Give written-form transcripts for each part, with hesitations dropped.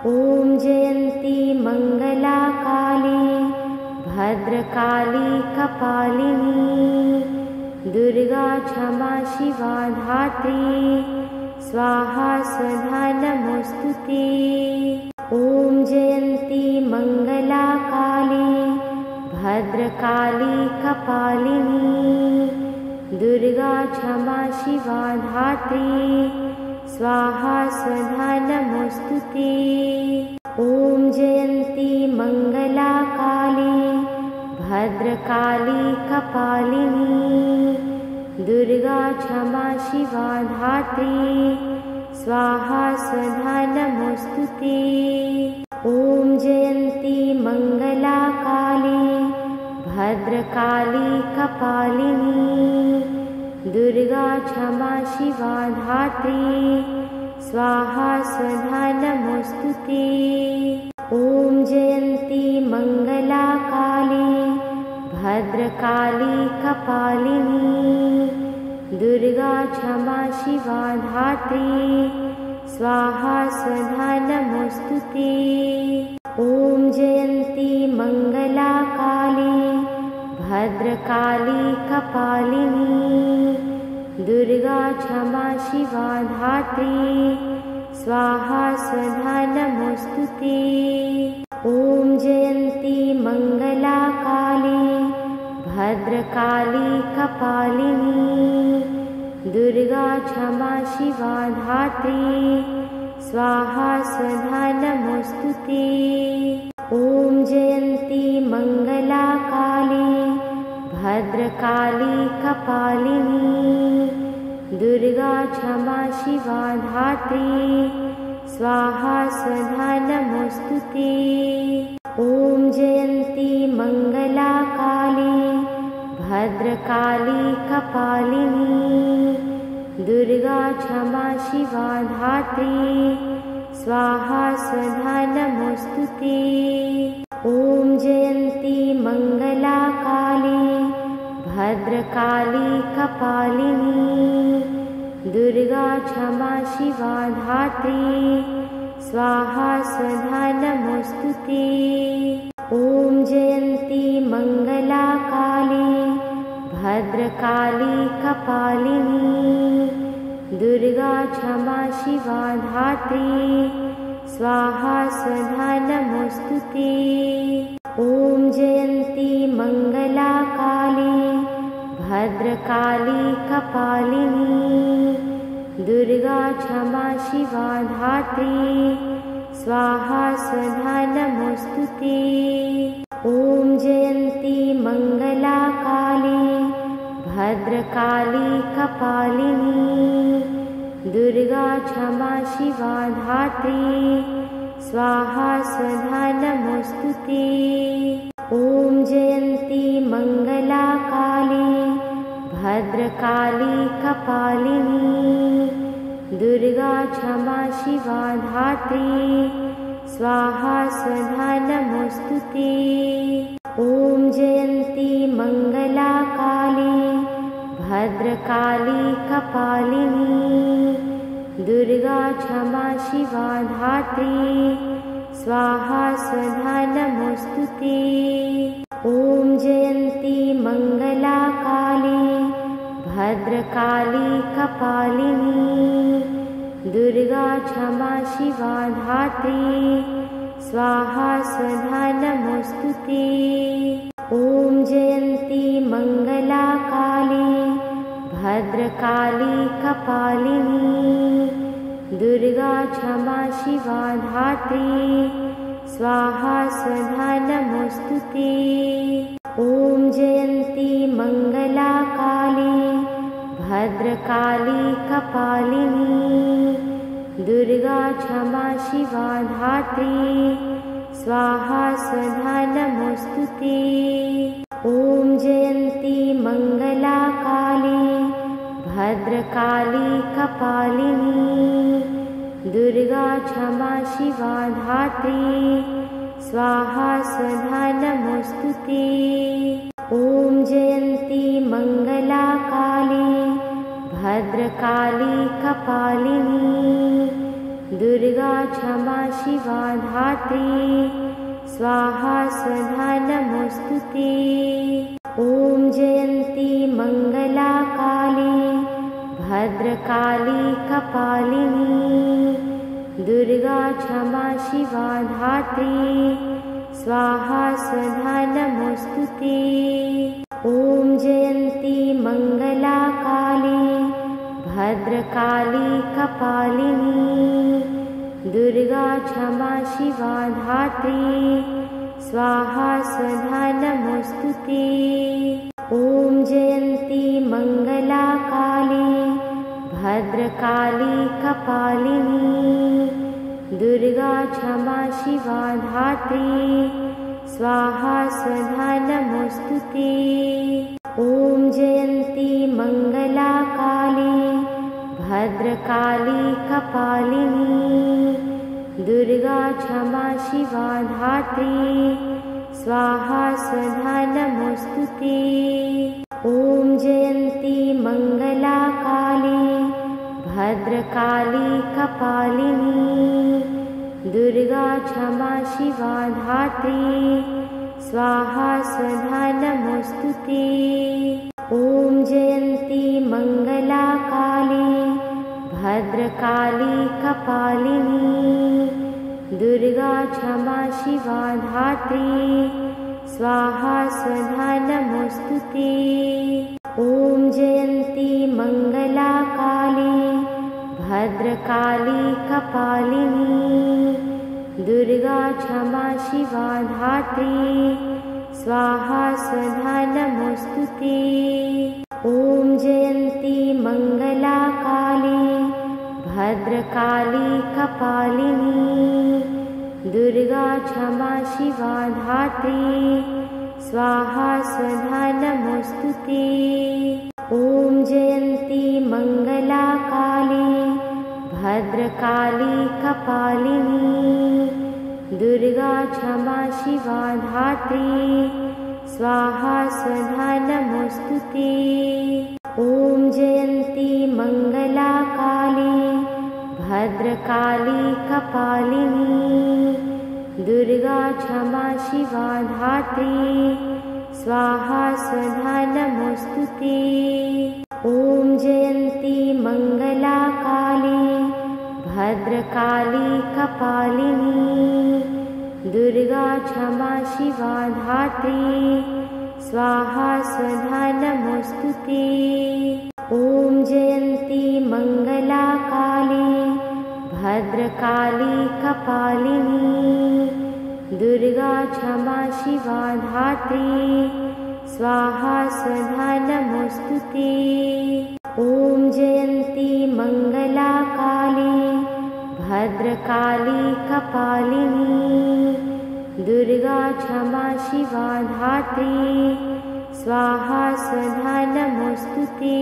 ॐ जयन्ती मङ्गला काली भद्रकाली कपालिनी दुर्गा क्षमा शिवा धात्री स्वाहा स्वधा नमोस्तुते। ॐ जयन्ती मङ्गला काली भद्रकाली कपालिनी दुर्गा क्षमा शिवा धात्री स्वाहा स्वधा नमोस्तुते। ॐ जयन्ती मङ्गला काली भद्रकाली कपालिनी दुर्गा क्षमा शिवा धात्री स्वाहा स्वधा नमोस्तुते। ॐ जयन्ती मङ्गला काली भद्रकाली कपालिनी दुर्गा क्षमा शिवा धात्री स्वाहा स्वधा नमोस्तुते। ॐ जयन्ती मङ्गला काली भद्रकाली कपालिनी दुर्गा क्षमा शिवा धात्री स्वाहा स्वधा नमोस्तुते। ॐ जयन्ती मङ्गला काली भद्रकाली कपालिनी दुर्गा क्षमा शिवा धात्री स्वाहा स्वधा नमोस्तुते। ॐ जयन्ती मङ्गला काली भद्रकाली कपालिनी दुर्गा क्षमा शिवा धात्री स्वाहा स्वधा नमोस्तुते। ॐ जयन्ती मङ्गला काली भद्रकाली कपालिनी दुर्गा क्षमा शिवा धात्री स्वाहा स्वधा नमोस्तुते। ॐ जयन्ती मङ्गला काली भद्रकाली कपालिनी दुर्गा क्षमा शिवा धात्री स्वाहा स्वधा नमोस्तुते। ॐ जयन्ती मङ्गला काली भद्रकाली कपालिनी दुर्गा क्षमा शिवा धात्री स्वाहा स्वधा नमोस्तुते। ॐ जयन्ती मङ्गला काली भद्रकाली कपालिनी दुर्गा क्षमा शिवा धात्री स्वाहा स्वधा नमोस्तुते। ॐ जयन्ती मङ्गला काली भद्रकाली कपालिनी दुर्गा क्षमा शिवा धात्री स्वाहा स्वधा नमोस्तुते। ॐ जयन्ती मङ्गला काली भद्रकाली कपालिनी दुर्गा क्षमा शिवा धात्री स्वाहा स्वधा नमोस्तुते। ॐ जयन्ती मङ्गला काली भद्रकाली कपालिनी दुर्गा क्षमा शिवा धात्री स्वाहा स्वधा नमोस्तुते। ॐ जयन्ती मङ्गला काली भद्रकाली कपालिनी दुर्गा क्षमा शिवा धात्री स्वाहा स्वधा नमोस्तुते। ॐ जयन्ती मङ्गला काली भद्रकाली कपालिनी दुर्गा क्षमा शिवा धात्री स्वाहा स्वधा नमोस्तुते। ॐ जयन्ती मङ्गला काली भद्रकाली कपालिनी दुर्गा क्षमा शिवा धात्री स्वाहा स्वधा नमोस्तुते। ॐ जयन्ती मङ्गला काली भद्रकाली कपालिनी दुर्गा क्षमा शिवा धात्री स्वाहा स्वधा नमोस्तुते। ॐ जयन्ती मङ्गला काली भद्रकाली कपालिनी दुर्गा क्षमा शिवा धात्री स्वाहा स्वधा नमोस्तुते। ॐ जयन्ती मङ्गला काली भद्रकाली कपालिनी दुर्गा क्षमा शिवा धात्री स्वाहा स्वधा नमोस्तुते। ॐ जयन्ती मंगला काली भद्रकाली कपालिनी दुर्गा क्षमा शिवा धात्री स्वाहा स्वधा नमोस्तुते। ॐ जयन्ती मंगला काली भद्रकाली कपालिनी दुर्गा क्षमा शिवा धात्री स्वाहा स्वधा नमोस्तुते। ॐ जयन्ती मंगला काली भद्रकाली कपालिनी दुर्गा क्षमा शिवा धात्री स्वाहा स्वधा नमोस्तुते। ॐ जयन्ती मंगला काली भद्रकाली कपालिनी दुर्गा क्षमा शिवा धात्री स्वाहा स्वधा नमोस्तुते। ॐ जयन्ती मंगला काली भद्रकाली कपालिनी दुर्गा क्षमा शिवा धात्री स्वाहा स्वधा नमोस्तुते। ॐ जयन्ती मंगला काली भद्रकाली कपालिनी दुर्गा क्षमा शिवा धात्री स्वाहा स्वधा नमोस्तुते। ॐ जयन्ती मंगला काली भद्रकाली कपालिनी दुर्गा क्षमा शिवा धात्री स्वाहा स्वधा नमोस्तुते। ॐ जयन्ती मंगला काली भद्रकाली कपालिनी दुर्गा क्षमा शिवा धात्री स्वाहा स्वधा नमोस्तुते। ॐ जयन्ती मंगला काली भद्रकाली कपालिनी दुर्गा क्षमा शिवा धात्री स्वाहा स्वधा नमोस्तुते। ॐ जयन्ती मंगला काली भद्रकाली कपालिनी दुर्गा क्षमा शिवा धात्री स्वाहा स्वधा नमोस्तुते। ॐ जयन्ती मंगला काली भद्रकाली कपालिनी दुर्गा क्षमा शिवा धात्री स्वाहा स्वधा नमोस्तुते। ॐ जयन्ती मंगला काली भद्रकाली कपालिनी दुर्गा क्षमा शिवा धात्री स्वाहा स्वधा नमोस्तुते। ॐ जयन्ती मंगला काली भद्रकाली कपालिनी दुर्गा क्षमा शिवा धात्री स्वाहा स्वधा नमोस्तुते।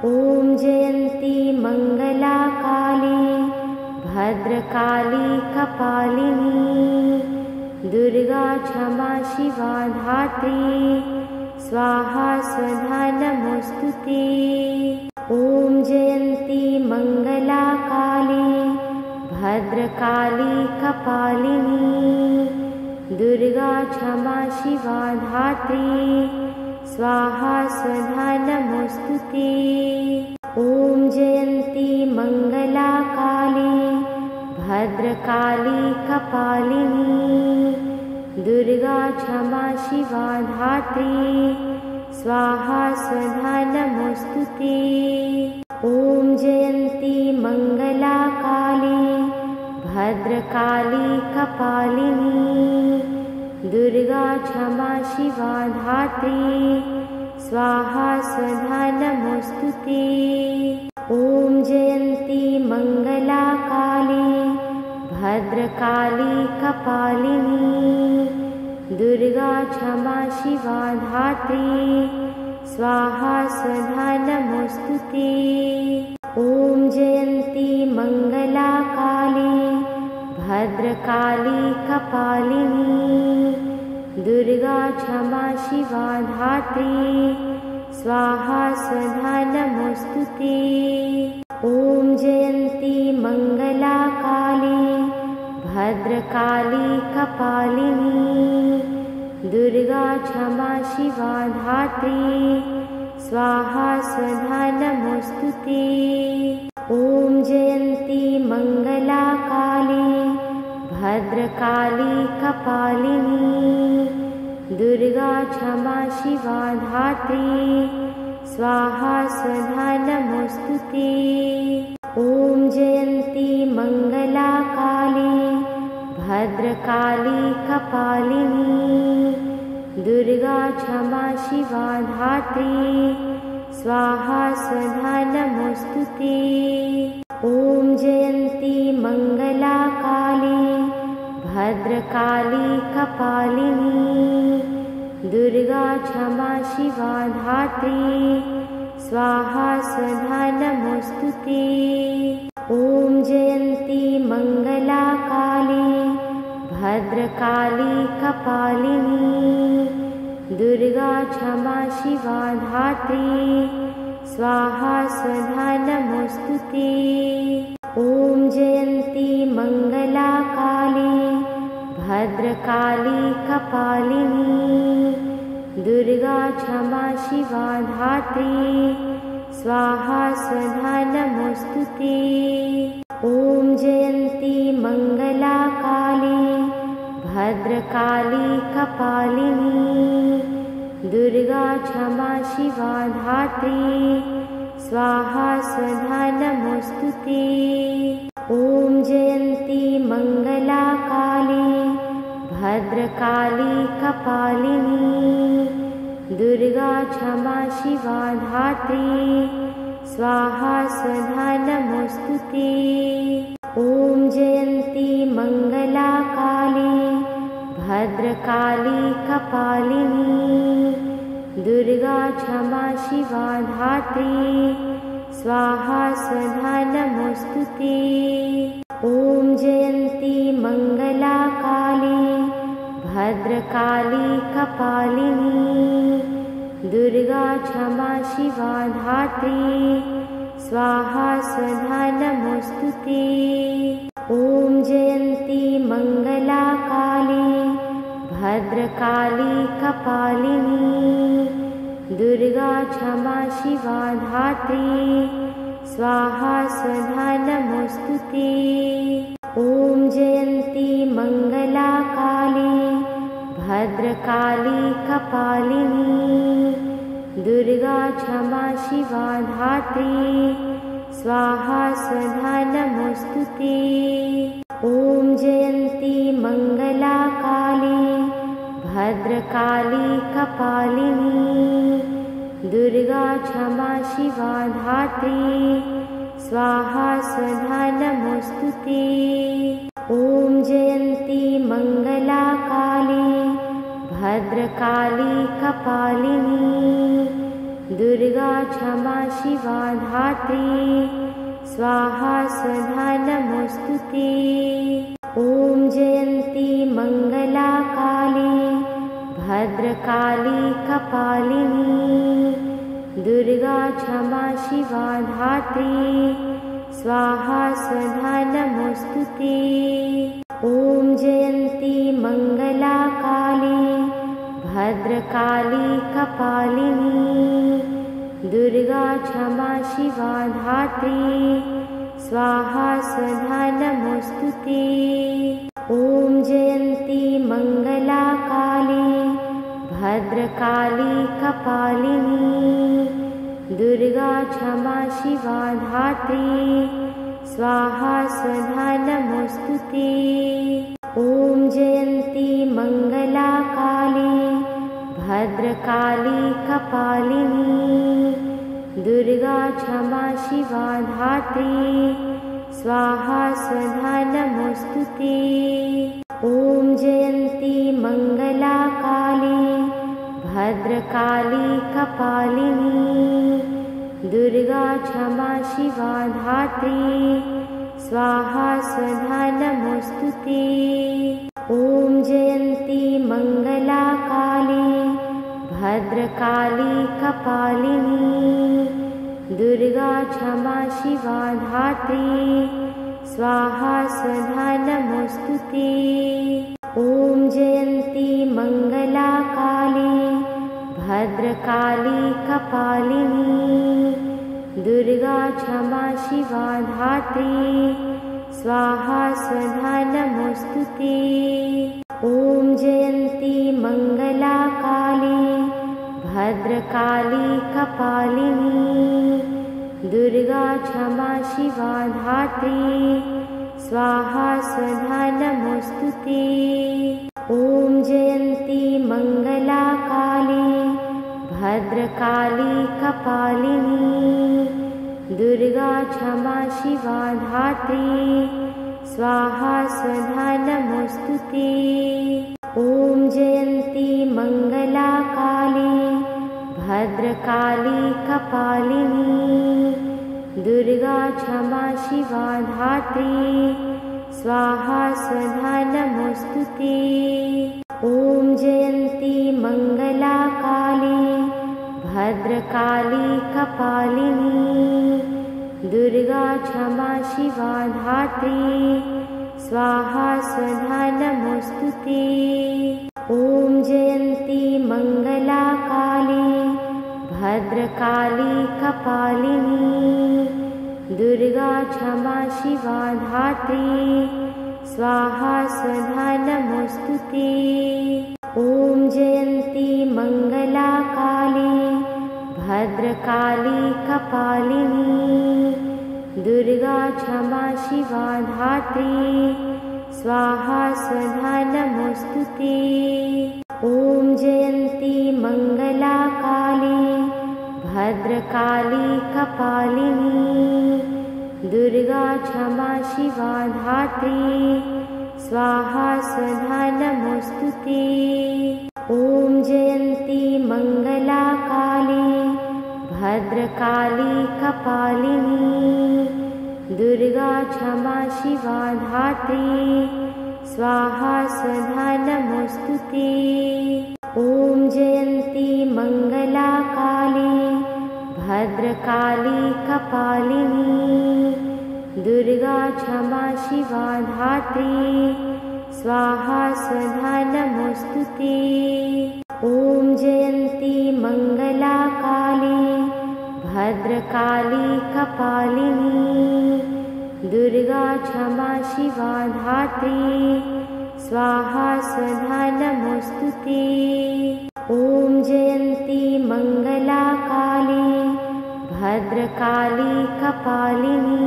ॐ जयन्ती मंगला काली भद्रकाली कपालिनी दुर्गा क्षमा शिवा धात्री स्वाहा स्वधा नमोस्तुते। ॐ जयन्ती मंगला काली भद्रकाली कपालिनी दुर्गा क्षमा शिवा धात्री स्वाहा स्वधा नमोस्तुते। ॐ जयन्ती मंगला काली भद्रकाली कपालिनी दुर्गा क्षमा शिवा धात्री स्वाहा स्वधा नमोस्तुते। ॐ जयन्ती मंगला काली भद्रकाली कपालिनी दुर्गा क्षमा शिवा धात्री स्वाहा स्वधा नमोस्तुते। ॐ जयन्ती मंगला काली भद्रकाली कपालिनी दुर्गा क्षमा शिवा धात्री स्वाहा स्वधा नमोस्तुते। ॐ जयन्ती मंगला काली भद्रकाली कपालिनी दुर्गा क्षमा शिवा धात्री स्वाहा स्वधा नमोस्तुते। ॐ जयन्ती मङ्गला काली भद्रकाली कपालिनी दुर्गा क्षमा शिवा धात्री स्वाहा स्वधा नमोस्तुते। ॐ जयन्ती मङ्गला काली भद्रकाली कपालिनी दुर्गा क्षमा शिवा धात्री स्वाहा स्वधा नमोस्तुते। ॐ जयन्ती मङ्गला काली भद्रकाली कपालिनी दुर्गा क्षमा शिवा धात्री स्वाहा स्वधा नमोस्तुते। ॐ जयन्ती मङ्गला काली भद्रकाली कपालिनी दुर्गा क्षमा शिवा धात्री स्वाहा स्वधा नमोस्तुते। ॐ जयन्ती मङ्गला काली भद्रकाली कपालिनी दुर्गा क्षमा शिवा धात्री स्वाहा स्वधा नमोस्तुते। ॐ जयन्ती मङ्गला काली भद्रकाली कपालिनी दुर्गा क्षमा शिवा धात्री स्वाहा स्वधा नमोस्तुते। ॐ जयन्ती मङ्गला काली भद्रकाली कपालिनी दुर्गा क्षमा शिवा धात्री स्वाहा स्वधा नमोस्तुते। ॐ जयन्ती मङ्गला काली भद्रकाली कपालिनी दुर्गा क्षमा शिवा धात्री स्वाहा स्वधा नमोस्तुते। ॐ जयन्ती मङ्गला काली भद्रकाली कपालिनी दुर्गा क्षमा शिवा धात्री स्वाहा स्वधा नमोस्तुते। ॐ जयन्ती मङ्गला काली भद्रकाली कपालिनी दुर्गा क्षमा शिवा धात्री स्वाहा स्वधा नमोस्तुते। ॐ जयन्ती मङ्गला काली भद्रकाली कपालिनी दुर्गा क्षमा शिवा धात्री स्वाहा स्वधा नमोस्तुते। ॐ जयन्ती मङ्गला काली भद्रकाली कपालिनी दुर्गा क्षमा शिवा धात्री स्वाहा स्वधा नमोस्तुते। ॐ जयन्ती मङ्गला काली भद्रकाली कपालिनी दुर्गा क्षमा शिवा धात्री स्वाहा स्वधा नमोस्तुते। ॐ जयन्ती मङ्गला काली भद्रकाली कपालिनी दुर्गा क्षमा शिवा धात्री स्वाहा स्वधा नमोस्तुते। ॐ जयन्ती मङ्गला काली भद्रकाली कपालिनी दुर्गा क्षमा शिवा धात्री स्वाहा स्वधा नमोस्तुते। ॐ जयन्ती मङ्गला काली भद्रकाली कपालिनी दुर्गा क्षमा शिवा धात्री स्वाहा स्वधा नमोस्तुते। ॐ जयन्ती मङ्गला काली भद्रकाली कपालिनी दुर्गा क्षमा शिवा धात्री स्वाहा स्वधा नमोस्तुते। ॐ जयन्ती मङ्गला काली भद्रकाली कपालिनी दुर्गा क्षमा शिवा धात्री स्वाहा स्वधा नमोस्तुते। ॐ जयन्ती मङ्गला काली भद्रकाली कपालिनी दुर्गा क्षमा शिवा धात्री स्वाहा स्वधा नमोस्तुते। ॐ जयन्ती मङ्गला काली भद्रकाली कपालिनी दुर्गा क्षमा शिवा धात्री स्वाहा स्वधा नमोस्तुते। ॐ जयन्ती मङ्गला काली भद्रकाली कपालिनी दुर्गा क्षमा शिवा धात्री स्वाहा स्वधा नमोस्तुते। ॐ जयन्ती मङ्गला काली भद्रकाली कपालिनी दुर्गा क्षमा शिवा धात्री स्वाहा स्वधा नमोस्तुते। ॐ जयन्ती मङ्गला काली भद्रकाली कपालिनी दुर्गा क्षमा शिवा धात्री स्वाहा स्वधा नमोस्तुते। ॐ जयन्ती मङ्गला काली भद्रकाली कपालिनी दुर्गा क्षमा शिवा धात्री स्वाहा स्वधा नमोस्तुते। ॐ जयन्ती मङ्गला काली भद्रकाली कपालिनी दुर्गा क्षमा शिवा धात्री स्वाहा स्वधा नमोस्तुते। ॐ जयन्ती मङ्गला काली भद्रकाली कपालिनी दुर्गा क्षमा शिवा धात्री स्वाहा स्वधा नमोस्तुते। ॐ जयन्ती मङ्गला काली भद्रकाली कपालिनी दुर्गा क्षमा शिवा धात्री स्वाहा स्वधा नमोस्तुते। ॐ जयन्ती मङ्गला काली भद्रकाली कपालिनी दुर्गा क्षमा शिवा धात्री स्वाहा स्वधा नमोस्तुते। ॐ जयन्ती मङ्गला काली भद्रकाली कपालिनी दुर्गा क्षमा शिवा धात्री स्वाहा स्वधा नमोस्तुते। ॐ जयन्ती मङ्गला काली भद्रकाली कपालिनी दुर्गा क्षमा शिवा धात्री स्वाहा स्वधा नमोस्तुते। ॐ जयन्ती मङ्गला काली भद्रकाली कपालिनी दुर्गा क्षमा शिवा धात्री स्वाहा स्वधा नमोस्तुते। ॐ जयन्ती मङ्गला काली भद्रकाली कपालिनी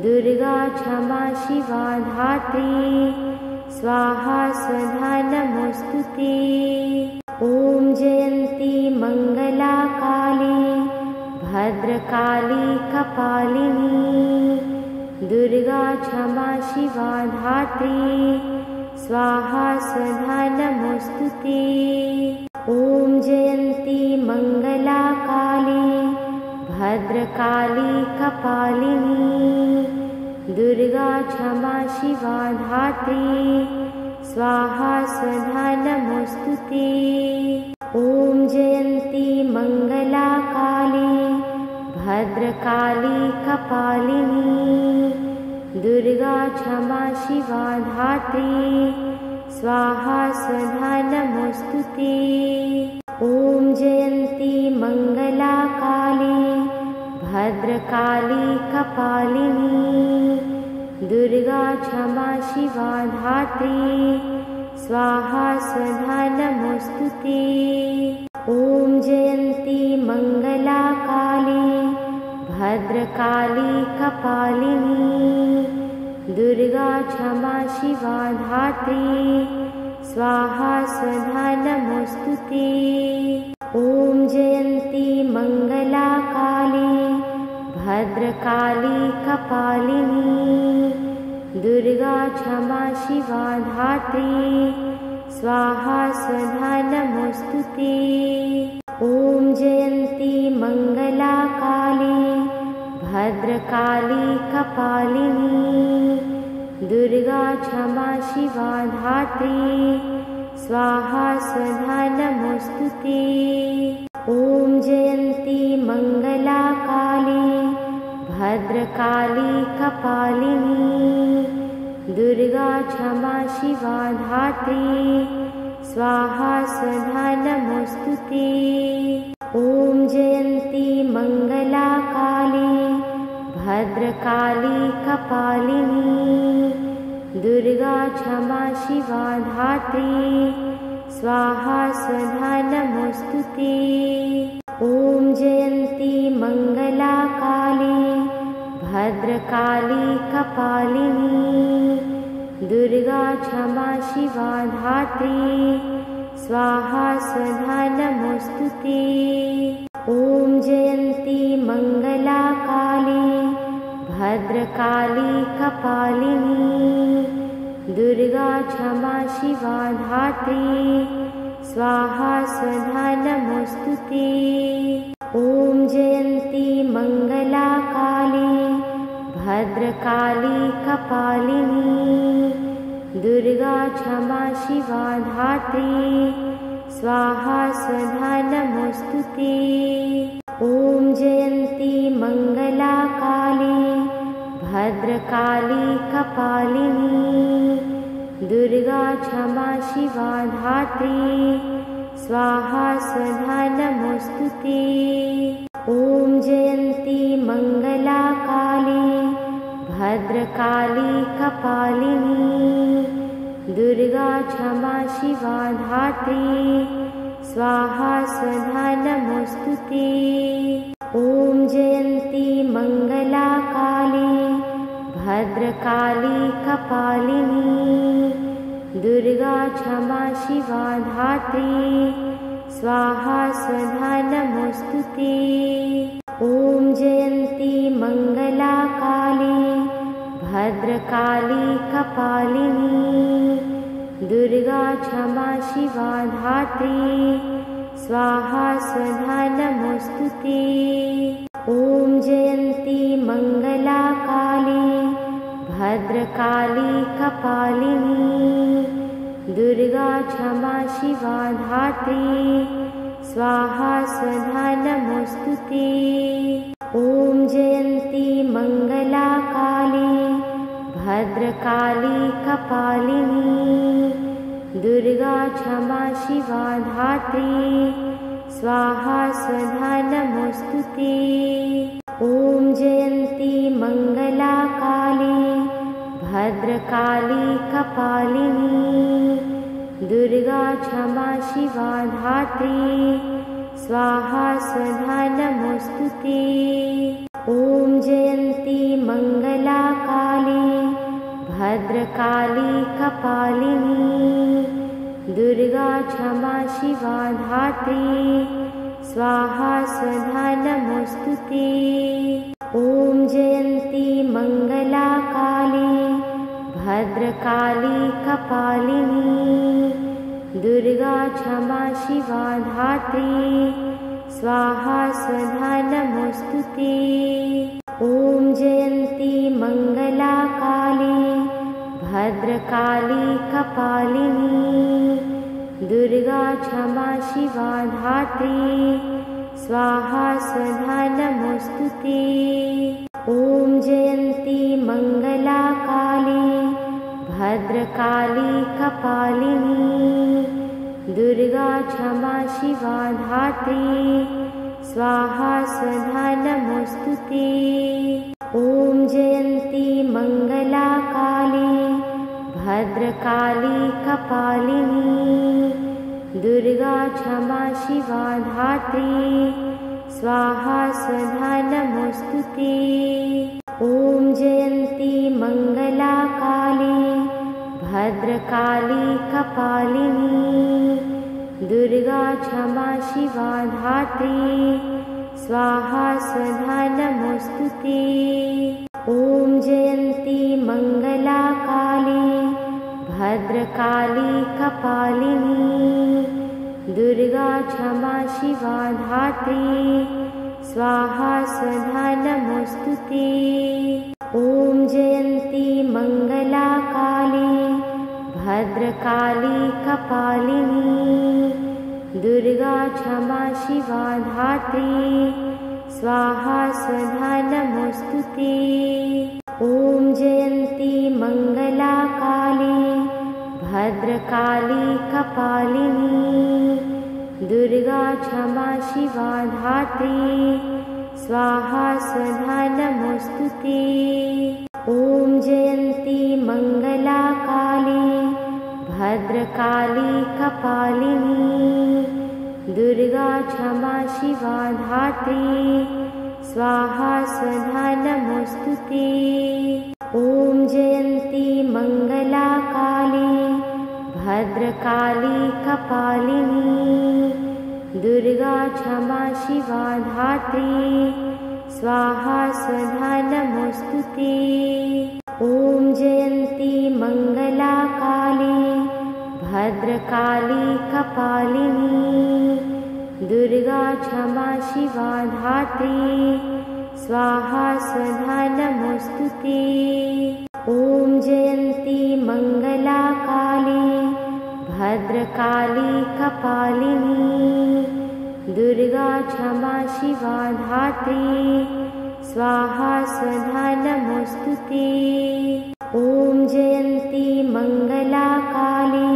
दुर्गा क्षमा शिवा धात्री स्वाहा स्वधा नमोस्तुते। ॐ जयन्ती मङ्गला काली भद्रकाली कपालिनी दुर्गा क्षमा शिवा धात्री स्वाहा स्वधा नमोस्तुते। ॐ जयन्ती मङ्गला काली भद्रकाली कपालिनी दुर्गा क्षमा शिवा धात्री स्वाहा स्वधा नमोस्तुते। ॐ जयन्ती मङ्गला काली भद्रकाली कपालिनी दुर्गा क्षमा शिवा धात्री स्वाहा स्वधा नमोस्तुते। ॐ जयन्ती मङ्गला काली भद्रकाली कपालिनी दुर्गा क्षमा शिवा धात्री स्वाहा स्वधा नमोस्तुते। ॐ जयन्ती मङ्गला काली भद्रकाली कपालिनी दुर्गा क्षमा शिवा धात्री स्वाहा स्वधा नमोस्तुते। ॐ जयन्ती मङ्गला काली भद्रकाली कपालिनी दुर्गा क्षमा शिवा धात्री स्वाहा स्वधा नमोस्तुते। ॐ जयन्ती मङ्गला काली भद्रकाली कपालिनी दुर्गा क्षमा शिवा धात्री स्वाहा स्वधा नमोस्तुते। ॐ जयन्ती मङ्गला काली भद्रकाली कपालिनी दुर्गा क्षमा शिवा धात्री स्वाहा स्वधा नमोस्तुते। ॐ जयन्ती मङ्गला काली भद्रकाली कपालिनी दुर्गा क्षमा शिवा धात्री स्वाहा स्वधा नमोस्तुते। ॐ जयन्ती मङ्गला काली भद्रकाली कपालिनी दुर्गा क्षमा शिवा धात्री स्वाहा स्वधा नमोस्तुते। ॐ जयन्ती मङ्गला काली भद्रकाली कपालिनी दुर्गा क्षमा शिवा धात्री स्वाहा स्वधा नमोस्तुते। ॐ जयन्ती मङ्गला काली भद्रकाली कपालिनी दुर्गा क्षमा शिवा धात्री स्वाहा स्वधा नमोस्तुते। ॐ जयन्ती मङ्गला काली भद्रकाली कपालिनी दुर्गा क्षमा शिवा धात्री स्वाहा स्वधा नमोस्तुते। ॐ जयन्ती मङ्गला काली भद्रकाली कपालिनी दुर्गा क्षमा शिवा धात्री स्वाहा स्वधा नमोस्तुते। ॐ जयन्ती मङ्गला काली भद्रकाली कपालिनी दुर्गा क्षमा शिवा धात्री स्वाहा स्वधा नमोस्तुते। ॐ जयन्ती मङ्गला काली भद्रकाली कपालिनी दुर्गा क्षमा शिवा धात्री स्वाहा स्वधा नमोस्तुते। ॐ जयन्ती मङ्गला काली भद्रकाली कपालिनी दुर्गा क्षमा शिवा धात्री स्वाहा स्वधा नमोस्तुते। ॐ जयन्ती मङ्गला काली भद्रकाली कपालिनी दुर्गा क्षमा शिवा धात्री स्वाहा स्वधा नमोस्तुते। ॐ जयन्ती मङ्गला काली भद्रकाली कपालिनी दुर्गा क्षमा शिवा धात्री स्वाहा स्वधा नमोस्तुते। ॐ जयन्ती मङ्गला काली भद्रकाली कपालिनी दुर्गा क्षमा शिवा धात्री स्वाहा स्वधा नमोस्तुते। ॐ जयन्ती मङ्गला काली भद्रकाली कपालिनी दुर्गा क्षमा शिवा धात्री स्वाहा स्वधा नमोस्तुते। ॐ जयन्ती मङ्गला काली भद्रकाली कपालिनी दुर्गा क्षमा शिवा धात्री स्वाहा स्वधा नमोस्तुते। ॐ जयन्ती मङ्गला काली भद्रकाली कपालिनी दुर्गा क्षमा शिवा धात्री स्वाहा स्वधा नमोस्तुते। ॐ जयन्ती मङ्गला काली भद्रकाली कपालिनी दुर्गा क्षमा शिवा धात्री स्वाहा स्वधा नमोस्तुते। ॐ जयन्ती मङ्गला काली भद्रकाली कपालिनी दुर्गा क्षमा शिवा धात्री स्वाहा स्वधा नमोस्तुते। ॐ जयन्ती मङ्गला काली भद्रकाली कपालिनी दुर्गा क्षमा शिवा धात्री स्वाहा स्वधा नमोस्तुते। ॐ जयन्ती मङ्गला काली भद्रकाली कपालिनी दुर्गा क्षमा शिवा धात्री स्वाहा स्वधा नमोस्तुते। ॐ जयन्ती मङ्गला काली भद्रकाली कपालिनी दुर्गा क्षमा शिवा धात्री स्वाहा स्वधा नमोस्तुते। ॐ जयन्ती मङ्गला काली भद्रकाली कपालिनी दुर्गा क्षमा शिवा धात्री स्वाहा स्वधा नमोस्तुते। ॐ जयन्ती मङ्गला काली भद्रकाली कपालिनी दुर्गा क्षमा शिवा धात्री स्वाहा स्वधा नमोस्तुते। ॐ जयन्ती मङ्गला काली भद्रकाली कपालिनी दुर्गा क्षमा शिवा धात्री स्वाहा स्वधा नमोस्तुते। ॐ जयन्ती मङ्गला काली भद्रकाली कपालिनी दुर्गा क्षमा शिवा धात्री स्वाहा स्वधा नमोस्तुते। ॐ जयन्ती मङ्गला काली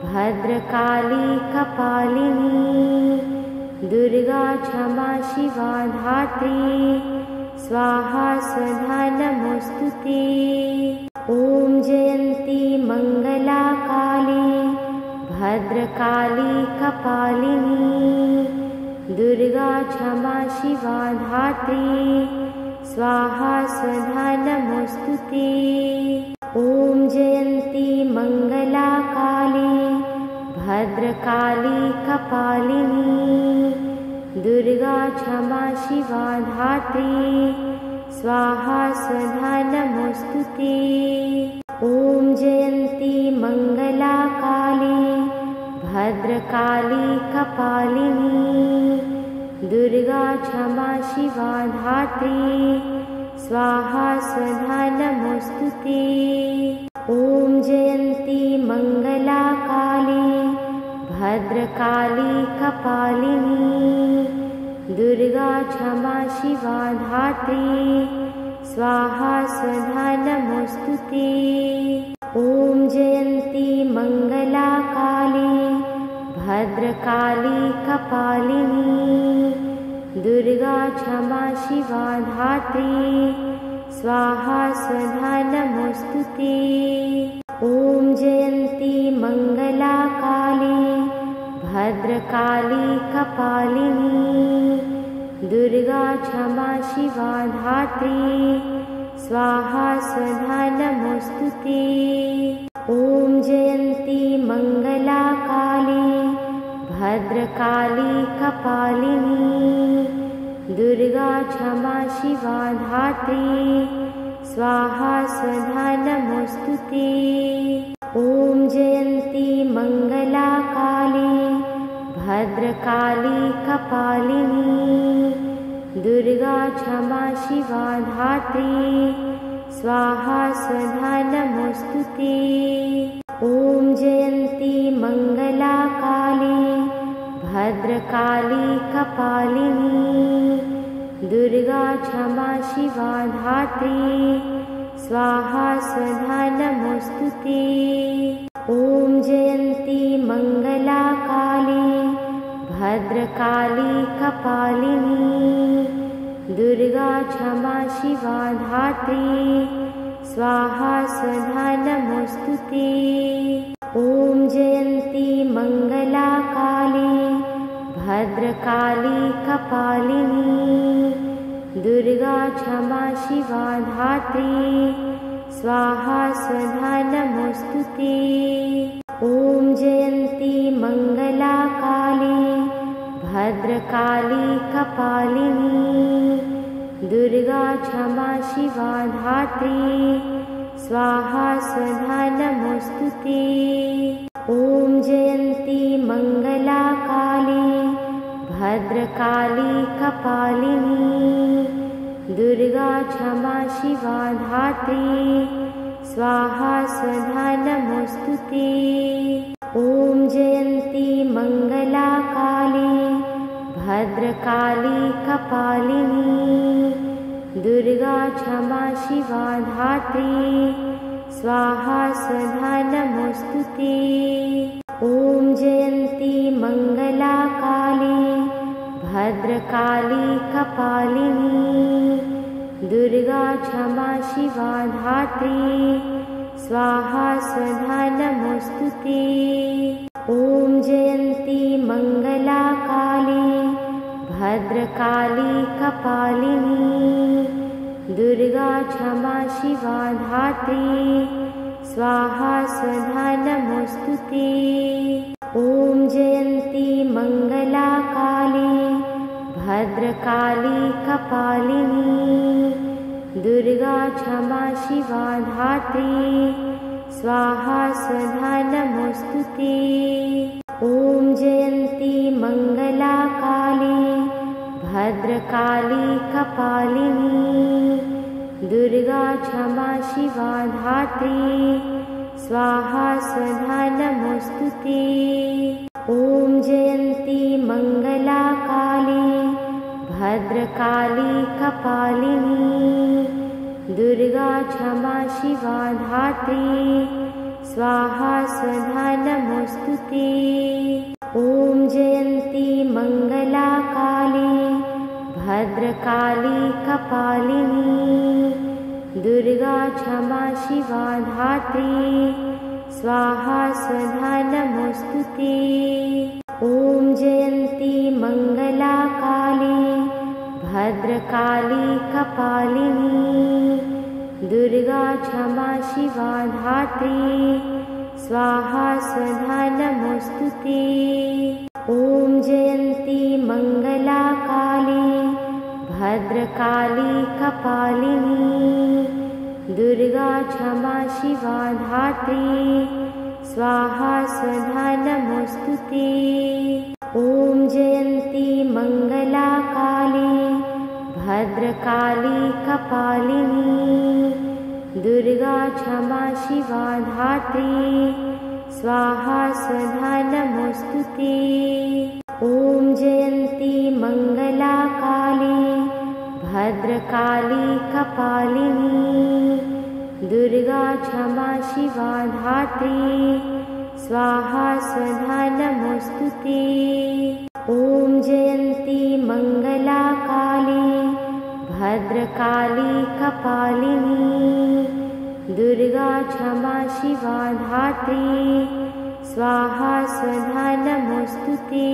भद्रकाली कपालिनी दुर्गा क्षमा शिवा धात्री स्वाहा स्वधा नमोस्तुते। ॐ जयन्ती मङ्गला काली भद्रकाली कपालिनी दुर्गा क्षमा शिवा धात्री स्वाहा स्वधा नमोस्तुते। ॐ जयन्ती मङ्गला काली भद्रकाली कपालिनी दुर्गा क्षमा शिवा धात्री स्वाहा स्वधा नमोस्तुते। ॐ जयन्ती मङ्गला काली भद्रकाली कपालिनी दुर्गा क्षमा शिवा धात्री स्वाहा स्वधा नमोस्तुते। ॐ जयन्ती मङ्गला काली भद्रकाली कपालिनी दुर्गा क्षमा शिवा धात्री स्वाहा स्वधा नमोस्तुते। ॐ जयन्ती मङ्गला काली भद्रकाली कपालिनी दुर्गा क्षमा शिवा धात्री स्वाहा स्वधा नमोस्तुते। ॐ जयन्ती मङ्गला काली भद्रकाली कपालिनी दुर्गा क्षमा शिवा धात्री स्वाहा स्वधा नमोस्तुते। ॐ जयन्ती मङ्गला काली भद्रकाली कपालिनी दुर्गा क्षमा शिवा धात्री स्वाहा स्वधा नमोस्तुते। ॐ जयन्ती मङ्गला काली भद्रकाली कपालिनी दुर्गा क्षमा शिवा धात्री स्वाहा स्वधा नमोस्तुते। ॐ जयन्ती मङ्गला काली भद्रकाली कपालिनी दुर्गा क्षमा शिवा धात्री स्वाहा स्वधा नमोस्तुते। ॐ जयन्ती मङ्गला काली भद्रकाली कपालिनी दुर्गा क्षमा शिवा धात्री स्वाहा स्वधा नमोस्तुते। ॐ जयन्ती मङ्गला काली भद्रकाली कपालिनी दुर्गा क्षमा शिवा धात्री स्वाहा स्वधा नमोस्तुते। ॐ जयन्ती मङ्गला काली भद्रकाली कपालिनी दुर्गा क्षमा शिवा धात्री स्वाहा स्वधा नमोस्तुते। ॐ जयन्ती मङ्गला काली भद्रकाली कपालिनी दुर्गा क्षमा शिवा धात्री स्वाहा स्वधा नमोस्तुते। ॐ जयन्ती मङ्गला काली भद्रकाली कपालिनी दुर्गा क्षमा शिवा धात्री स्वाहा स्वधा नमोस्तुते। ॐ जयन्ती मङ्गला काली भद्रकाली कपालिनी दुर्गा क्षमा शिवा धात्री स्वाहा स्वधा नमोस्तुते। ॐ जयन्ती मङ्गला काली भद्रकाली कपालिनी दुर्गा क्षमा शिवा धात्री स्वाहा स्वधा नमोस्तुते। ॐ जयन्ती मङ्गला काली भद्रकाली कपालिनी दुर्गा क्षमा शिवा धात्री स्वाहा स्वधा नमोस्तुते। ॐ जयन्ती मङ्गला काली भद्रकाली कपालिनी दुर्गा क्षमा शिवा धात्री स्वाहा स्वधा नमोस्तुते। ॐ जयन्ती मङ्गला काली भद्रकाली कपालिनी दुर्गा क्षमा शिवा धात्री स्वाहा स्वधा नमोस्तुते। ॐ जयन्ती मङ्गला काली भद्रकाली कपालिनी दुर्गा क्षमा शिवा धात्री स्वाहा स्वधा नमोस्तुते। ॐ जयन्ती मङ्गला काली भद्रकाली कपालिनी दुर्गा क्षमा शिवा धात्री स्वाहा स्वधा नमोस्तुते। ॐ जयन्ती मङ्गला काली भद्रकाली कपालिनी दुर्गा क्षमा शिवा धात्री स्वाहा स्वधा नमोस्तुते। ॐ जयन्ती मङ्गला काली भद्रकाली कपालिनी दुर्गा क्षमा शिवा धात्री स्वाहा स्वधा नमोस्तुते। ॐ जयन्ती मङ्गला काली भद्रकाली कपालिनी दुर्गा क्षमा शिवा धात्री स्वाहा स्वधा नमोस्तुते। ॐ जयन्ती मङ्गला काली भद्रकाली कपालिनी दुर्गा क्षमा शिवा धात्री स्वाहा स्वधा नमोस्तुते।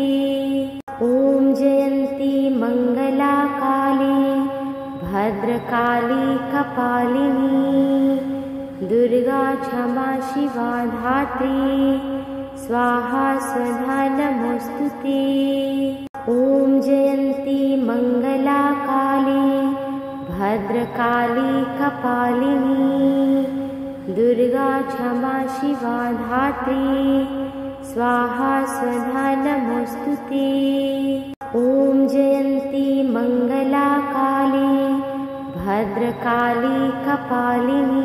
ॐ जयन्ती मङ्गला काली भद्रकाली कपालिनी दुर्गा क्षमा शिवा धात्री स्वाहा स्वधा नमोस्तुते। ॐ जयन्ती मङ्गला काली भद्रकाली कपालिनी दुर्गा क्षमा शिवा धात्री स्वाहा स्वधा नमोस्तुते। ॐ जयन्ती मङ्गला काली भद्रकाली कपालिनी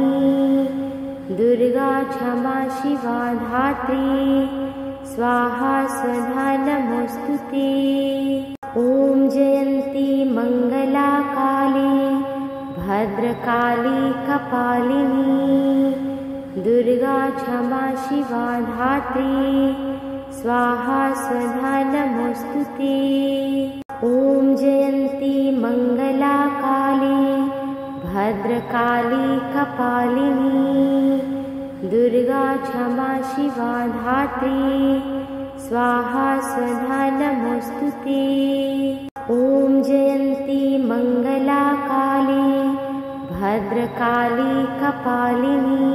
दुर्गा क्षमा शिवा धात्री स्वाहा स्वधा नमोस्तुते। ॐ जयन्ती मङ्गला काली भद्रकाली कपालिनी दुर्गा क्षमा शिवा धात्री स्वाहा स्वधा नमोस्तुते। ॐ जयन्ती मङ्गला काली भद्रकाली कपालिनी दुर्गा क्षमा शिवा धात्री स्वाहा स्वधा नमोस्तुते। ॐ जयन्ती मङ्गला काली भद्रकाली कपालिनी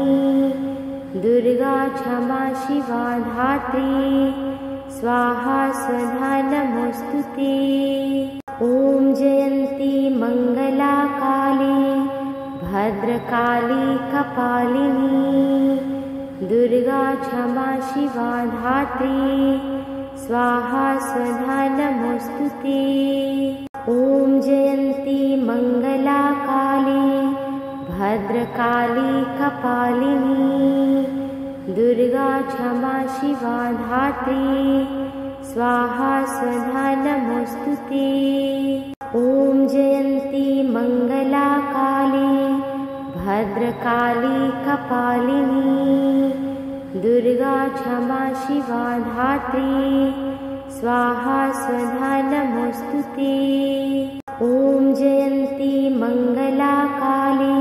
दुर्गा क्षमा शिवा धात्री स्वाहा स्वधा नमोस्तुते। ॐ जयन्ती मङ्गला काली भद्रकाली कपालिनी दुर्गा क्षमा शिवा धात्री स्वाहा स्वधा नमोस्तुते। ॐ जयन्ती मङ्गला काली भद्रकाली कपालिनी दुर्गा क्षमा शिवा धात्री स्वाहा स्वधा नमोस्तुते। ॐ जयन्ती मङ्गला काली भद्रकाली कपालिनी दुर्गा क्षमा शिवा धात्री स्वाहा स्वधा नमोस्तुते। ॐ जयन्ती मङ्गला काली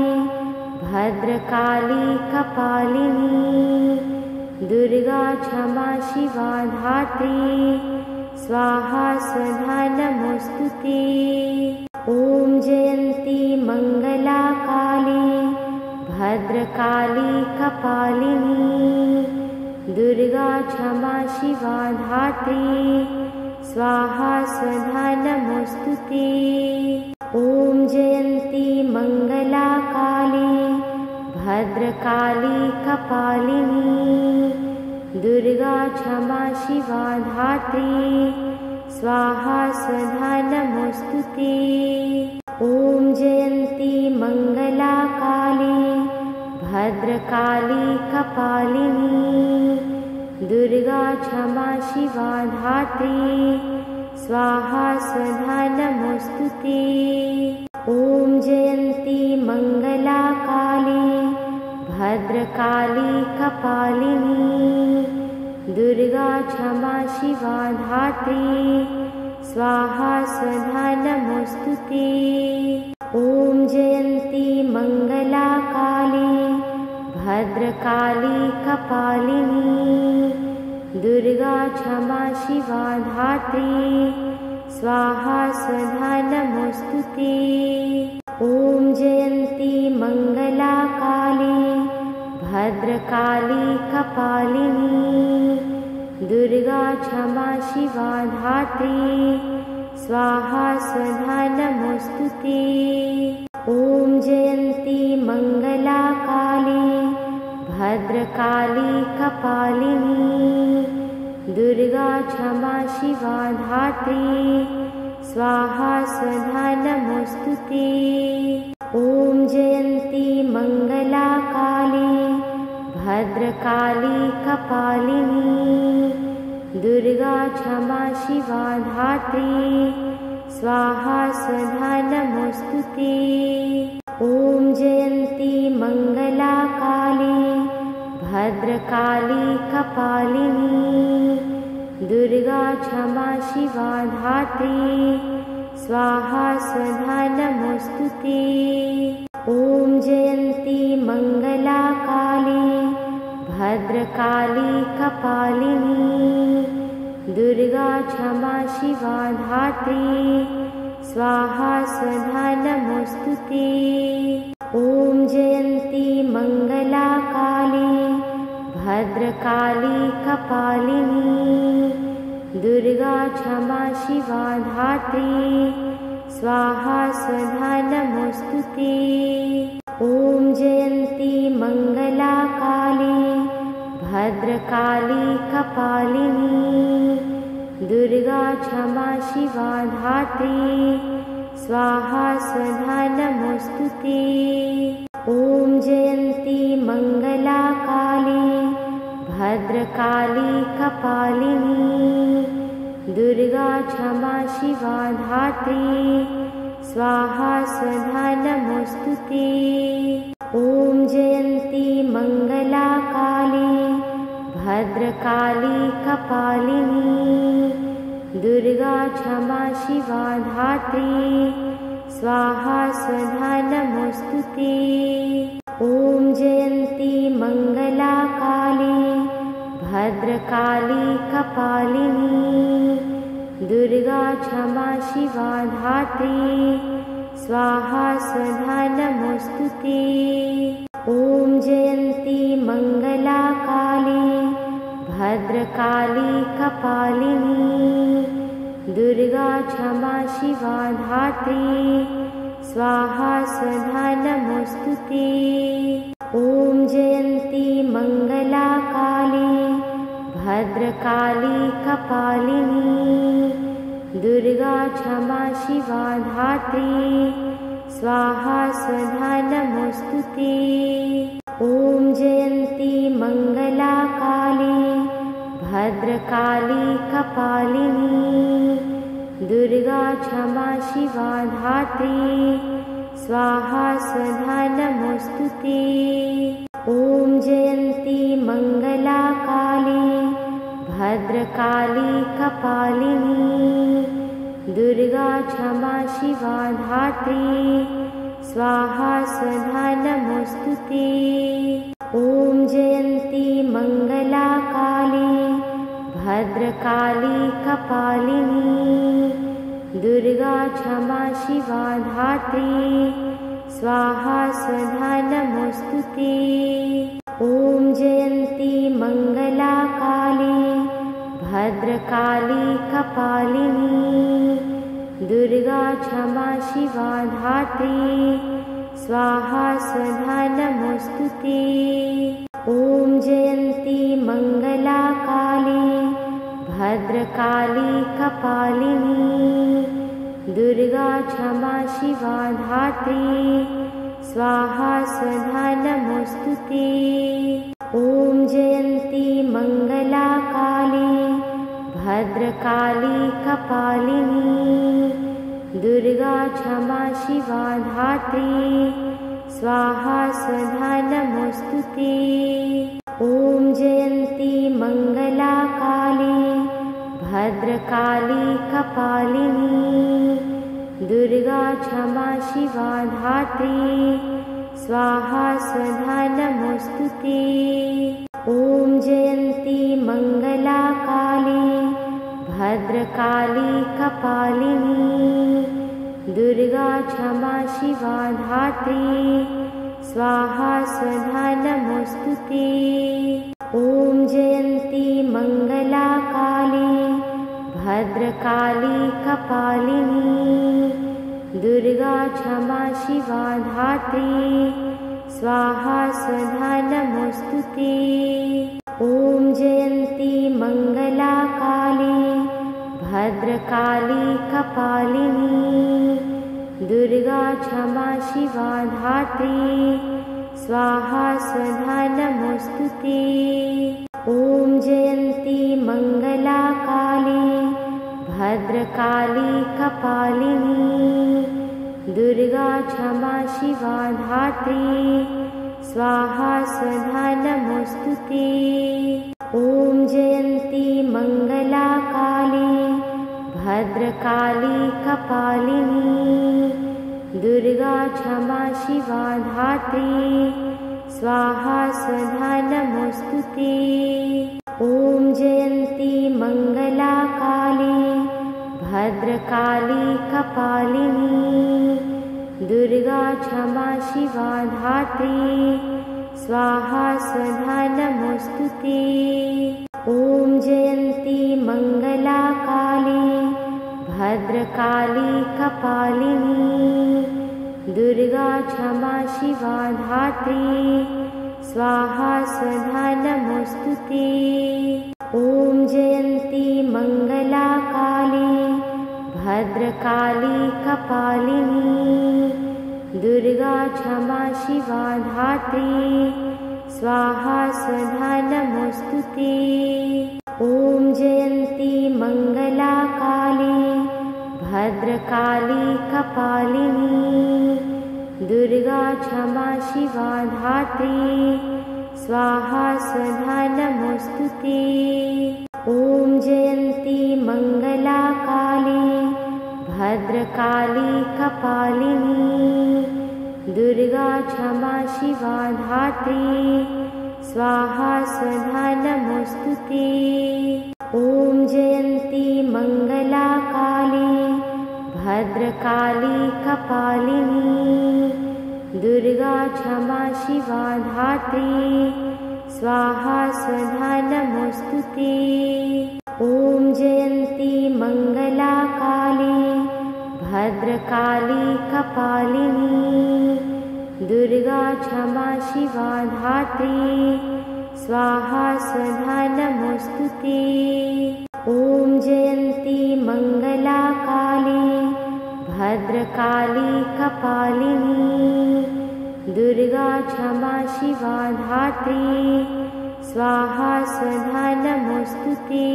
भद्रकाली कपालिनी दुर्गा क्षमा शिवा धात्री स्वाहा स्वधा नमोस्तुते। ॐ जयन्ती मङ्गला काली भद्रकाली कपालिनी दुर्गा क्षमा शिवा धात्री स्वाहा स्वधा नमोस्तुते। ॐ जयन्ती मङ्गला काली भद्रकाली कपालिनी दुर्गा क्षमा शिवा धात्री स्वाहा स्वधा नमोस्तुते। ॐ जयन्ती मङ्गला काली भद्रकाली कपालिनी दुर्गा क्षमा शिवा धात्री स्वाहा स्वधा नमोस्तुते। ॐ जयन्ती मङ्गला काली भद्रकाली कपालिनी दुर्गा क्षमा शिवा धात्री स्वाहा स्वधा नमोस्तुते। ॐ जयन्ती मङ्गला काली भद्रकाली कपालिनी दुर्गा क्षमा शिवा धात्री स्वाहा स्वधा नमोस्तुते। ॐ जयन्ती मङ्गला काली भद्रकाली कपालिनी दुर्गा क्षमा शिवा धात्री स्वाहा स्वधा नमोस्तुते। ॐ जयन्ती मङ्गला काली भद्रकाली कपालिनी दुर्गा क्षमा शिवा धात्री स्वाहा स्वधा नमोस्तुते। ॐ जयन्ती मङ्गला काली भद्रकाली कपालिनी दुर्गा क्षमा शिवा धात्री स्वाहा स्वधा नमोस्तुते। ॐ जयन्ती मङ्गला काली भद्रकाली कपालिनी दुर्गा क्षमा शिवा धात्री स्वाहा स्वधा नमोस्तुते। ॐ जयन्ती मङ्गला काली भद्रकाली कपालिनी दुर्गा क्षमा शिवा धात्री स्वाहा स्वधा नमोस्तुते। ॐ जयन्ती मङ्गला काली भद्रकाली कपालिनी दुर्गा क्षमा शिवा धात्री स्वाहा स्वधा नमोस्तुते। ॐ जयन्ती मङ्गला काली भद्रकाली कपालिनी दुर्गा क्षमा शिवा धात्री स्वाहा स्वधा नमोस्तुते। ॐ जयन्ती मङ्गला काली भद्रकाली कपालिनी दुर्गा क्षमा शिवा धात्री स्वाहा स्वधा नमोस्तुते। ॐ जयन्ती मङ्गला काली भद्रकाली कपालिनी दुर्गा क्षमा शिवा धात्री स्वाहा स्वधा नमोस्तुते। ॐ जयन्ती मङ्गला काली भद्रकाली कपालिनी दुर्गा क्षमा शिवा धात्री स्वाहा स्वधा नमोस्तुते। ॐ जयन्ती मङ्गला काली भद्रकाली कपालिनी दुर्गा क्षमा शिवा धात्री स्वाहा स्वधा नमोस्तुते। ॐ जयन्ती मङ्गला काली भद्रकाली कपालिनी दुर्गा क्षमा शिवा धात्री स्वाहा स्वधा नमोस्तुते। ॐ जयन्ती मङ्गला काली भद्रकाली कपालिनी दुर्गा क्षमा शिवा धात्री स्वाहा स्वधा नमोस्तुते। ॐ जयन्ती मंगला काली भद्रकाली कपालिनी दुर्गा क्षमा शिवा धात्री स्वाहा स्वधा नमोस्तुते। ॐ जयन्ती मंगला काली भद्रकाली कपालिनी दुर्गा क्षमा शिवा धात्री स्वाहा स्वधा नमोस्तुते। ॐ जयन्ती मंगला काली भद्रकाली कपालिनी दुर्गा क्षमा शिवा धात्री स्वाहा स्वधा नमोस्तुते। ॐ जयन्ती मंगला काली भद्रकाली कपालिनी दुर्गा क्षमा शिवा धात्री स्वाहा स्वधा नमोस्तुते। ॐ जयन्ती मंगला काली भद्रकाली कपालिनी दुर्गा क्षमा शिवा धात्री स्वाहा स्वधा नमोस्तुते। ॐ जयन्ती मंगला काली भद्रकाली कपालिनी दुर्गा क्षमा शिवा धात्री स्वाहा स्वधा नमोस्तुते। ॐ जयन्ती मंगला काली भद्रकाली कपालिनी दुर्गा क्षमा शिवा धात्री स्वाहा स्वधा नमोस्तुते। ॐ जयन्ती मंगला काली भद्रकाली कपालिनी दुर्गा क्षमा शिवा धात्री स्वाहा स्वधा नमोस्तुते। ॐ जयन्ती मंगला काली भद्रकाली कपालिनी दुर्गा क्षमा शिवा धात्री स्वाहा स्वधा नमोस्तुते। ॐ जयन्ती मंगला काली भद्रकाली कपालिनी दुर्गा क्षमा शिवा धात्री स्वाहा स्वधा नमोस्तुते। ॐ जयन्ती मंगला काली भद्रकाली कपालिनी दुर्गा क्षमा शिवा धात्री स्वाहा स्वधा नमोस्तुते। ॐ जयन्ती मंगला काली भद्रकाली कपालिनी दुर्गा क्षमा शिवा धात्री स्वाहा स्वधा नमोस्तुते। ॐ जयन्ती मंगला काली भद्रकाली कपालिनी दुर्गा क्षमा शिवा धात्री स्वाहा स्वधा नमोस्तुते। ॐ जयन्ती मंगला काली भद्रकाली कपालिनी दुर्गा क्षमा शिवा धात्री स्वाहा स्वधा नमोस्तुते। ॐ जयन्ती मंगला काली भद्रकाली कपालिनी दुर्गा क्षमा शिवा धात्री स्वाहा स्वधा नमोस्तुते। ॐ जयन्ती मंगला काली भद्रकाली कपालिनी दुर्गा क्षमा शिवा धात्री स्वाहा स्वधा नमोस्तुते। ॐ जयन्ती मंगला काली भद्रकाली कपालिनी दुर्गा क्षमा शिवा धात्री स्वाहा स्वधा नमोस्तुते। ॐ जयन्ती मंगला काली भद्रकाली कपालिनी दुर्गा क्षमा शिवा धात्री स्वाहा स्वधा नमोस्तुते। ॐ जयन्ती मंगला काली भद्रकाली कपालिनी दुर्गा क्षमा शिवा धात्री स्वाहा स्वधा नमोस्तुते। नमोऽस्तुते।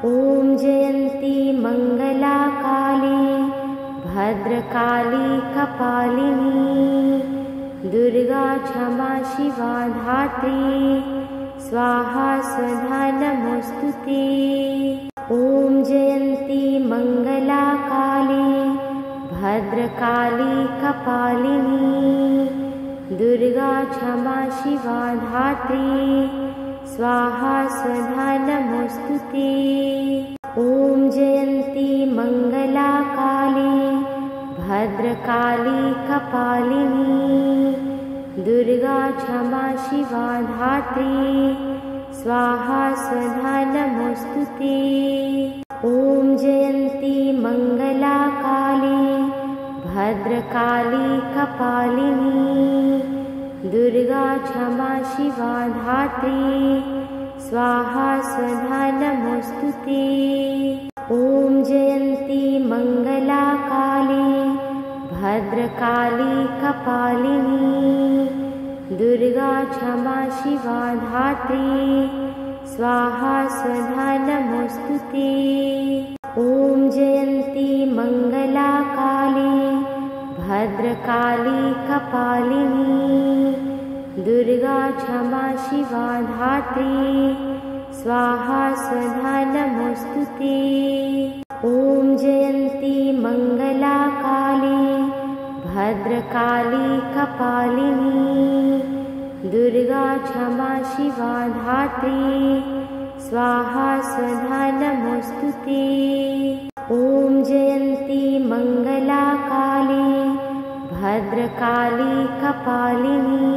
ॐ जयन्ती मङ्गला काली भद्रकाली कपालिनी दुर्गा क्षमा शिवा धात्री स्वाहा स्वधा नमोऽस्तुते। ॐ जयन्ती मङ्गला काली भद्रकाली कपालिनी दुर्गा क्षमा शिवा धात्री स्वाहा स्वधा नमोऽस्तुते। ॐ जयन्ती मङ्गला काली भद्रकाली कपालिनी दुर्गा क्षमा शिवा धात्री स्वाहा स्वधा नमोऽस्तुते। ॐ जयन्ती मङ्गला काली भद्रकाली कपालिनी दुर्गा क्षमा शिवा धात्री स्वाहा स्वधा नमोऽस्तुते। ॐ जयन्ती मङ्गला काली भद्रकाली कपालिनी दुर्गा क्षमा शिवा धात्री स्वाहा स्वधा नमोऽस्तुते। ॐ जयन्ती मङ्गला काली भद्रकाली कपालिनी दुर्गा क्षमा शिवा धात्री स्वाहा स्वधा नमोऽस्तुते। ॐ जयन्ती मङ्गला काली भद्रकाली कपालिनी दुर्गा क्षमा शिवा धात्री स्वाहा स्वधा नमोऽस्तुते। ॐ जयन्ती मङ्गला काली भद्रकाली कपालिनी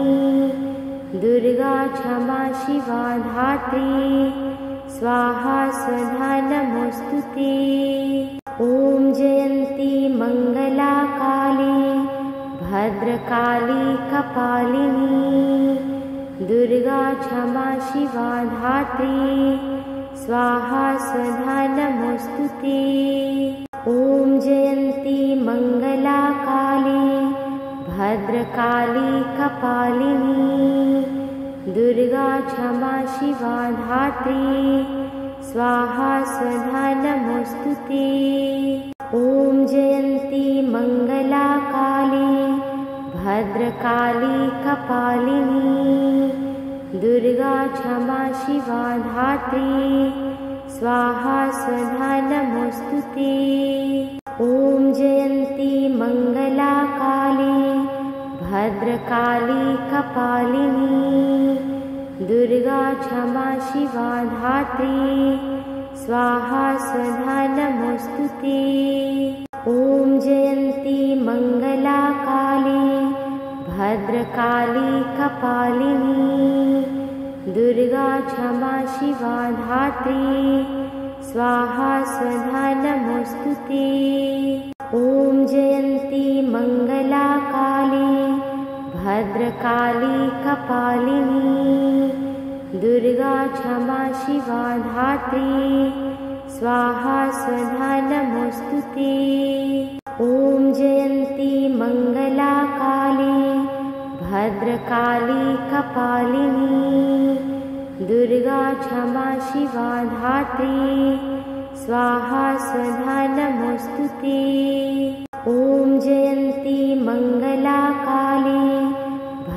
दुर्गा क्षमा शिवा धात्री स्वाहा स्वधा नमोऽस्तुते। ॐ जयन्ती मङ्गला काली भद्रकाली कपालिनी दुर्गा क्षमा शिवा धात्री स्वाहा स्वधा नमोऽस्तुते। ॐ जयन्ती मङ्गला काली भद्रकाली कपालिनी दुर्गा क्षमा शिवा धात्री स्वाहा स्वधा नमोऽस्तुते। ॐ जयन्ती मङ्गला काली भद्रकाली कपालिनी दुर्गा क्षमा शिवा धात्री स्वाहा स्वधा नमोऽस्तुते। ॐ जयन्ती मङ्गला काली भद्रकाली कपालिनी दुर्गा क्षमा शिवा धात्री स्वाहा स्वधा नमोऽस्तुते। ॐ जयन्ती मङ्गला काली भद्रकाली कपालिनी दुर्गा क्षमा शिवा धात्री स्वाहा स्वधा नमोऽस्तुते। ॐ जयन्ती मङ्गला काली भद्रकाली कपालिनी दुर्गा क्षमा शिवा धात्री स्वाहा स्वधा नमोऽस्तुते। ॐ जयन्ती मङ्गला काली भद्रकाली कपालिनी दुर्गा क्षमा शिवा धात्री स्वाहा स्वधा नमोऽस्तुते। ॐ जयन्ती मङ्गला काली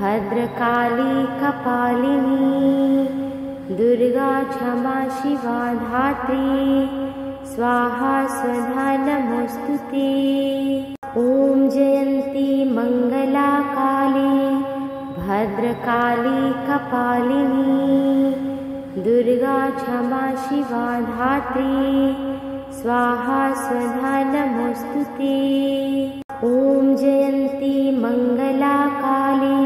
भद्रकाली कपालिनी दुर्गा क्षमा शिवा धात्री स्वाहा स्वधा नमोऽस्तुते। ॐ जयन्ती मङ्गला काली भद्रकाली कपालिनी दुर्गा क्षमा शिवा धात्री स्वाहा स्वधा नमोऽस्तुते। ॐ जयन्ती मङ्गला काली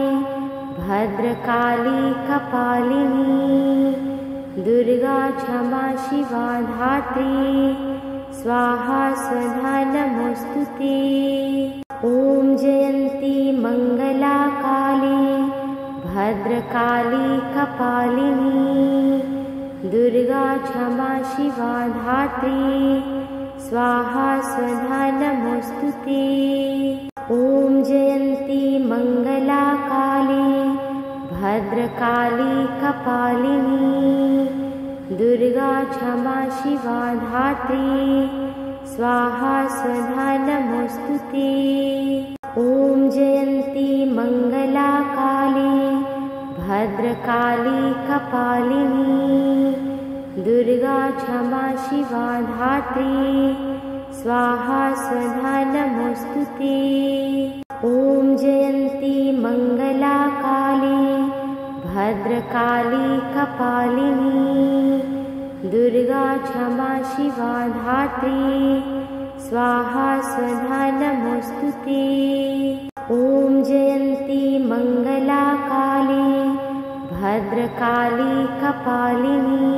भद्रकाली कपालिनी दुर्गा क्षमा शिवा धात्री स्वाहा स्वधा नमोऽस्तुते। ॐ जयन्ती मङ्गला काली भद्रकाली कपालिनी दुर्गा क्षमा शिवा धात्री स्वाहा स्वधा नमोऽस्तुते। ॐ जयन्ती मङ्गला काली भद्रकाली कपालिनी दुर्गा क्षमा शिवा धात्री स्वाहा स्वधा नमोस्तुते। ॐ जयन्ती मंगला काली भद्रकाली कपालिनी दुर्गा क्षमा शिवा धात्री स्वाहा स्वधा नमोस्तुते। ॐ जयन्ती मंगला काली भद्रकाली कपालिनी दुर्गा क्षमा शिवा धात्री स्वाहा स्वधा नमोस्तुते। ॐ जयन्ती मंगला काली भद्रकाली कपालिनी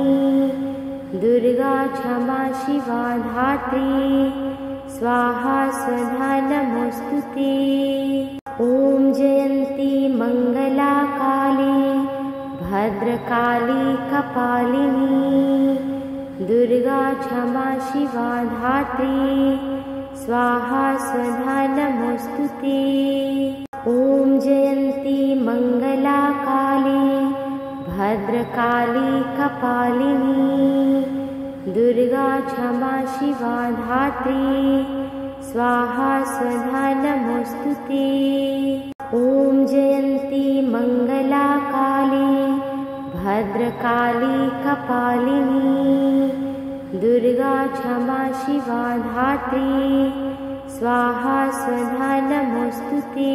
दुर्गा क्षमा शिवा धात्री स्वाहा स्वधा नमोस्तुते। ॐ जयन्ती मंगला काली भद्रकाली कपालिनी दुर्गा क्षमा शिवा धात्री स्वाहा स्वधा नमोस्तुते। ॐ जयन्ती मंगला काली भद्रकाली कपालिनी दुर्गा क्षमा शिवा धात्री स्वाहा स्वधा नमोस्तुते। ॐ जयन्ती मंगला काली भद्रकाली कपालिनी दुर्गा क्षमा शिवा धात्री स्वाहा स्वधा नमोस्तुते।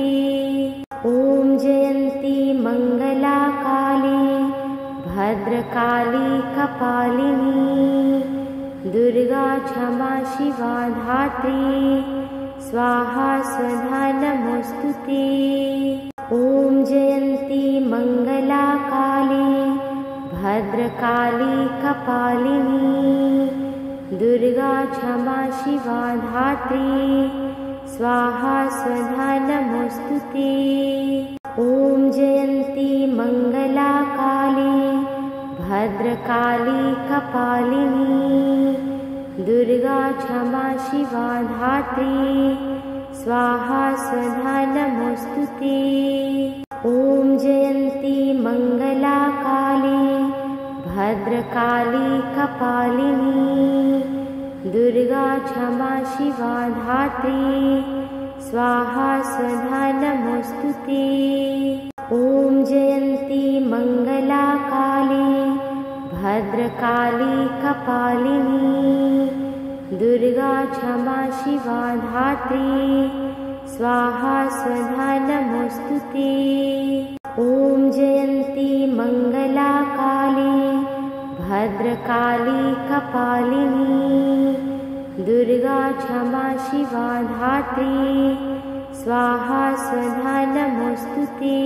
ॐ जयन्ती मंगला काली भद्रकाली कपालिनी दुर्गा क्षमा शिवा धात्री स्वाहा स्वधा नमोस्तुते। ॐ जयन्ती मंगला काली भद्रकाली कपालिनी दुर्गा क्षमा शिवा धात्री स्वाहा स्वधा नमोस्तुते। ॐ जयन्ती मंगला काली भद्रकाली कपालिनी दुर्गा क्षमा शिवा धात्री स्वाहा स्वधा नमोस्तुते। ॐ जयन्ती मंगला काली भद्रकाली कपालिनी दुर्गा क्षमा शिवा धात्री स्वाहा स्वधा नमोस्तुते। ॐ जयन्ती मंगला काली भद्रकाली कपालिनी दुर्गा क्षमा शिवा धात्री स्वाहा स्वधा नमोस्तुते। ॐ जयन्ती मंगला काली भद्रकाली कपालिनी दुर्गा क्षमा शिवा धात्री स्वाहा स्वधा नमोस्तुते।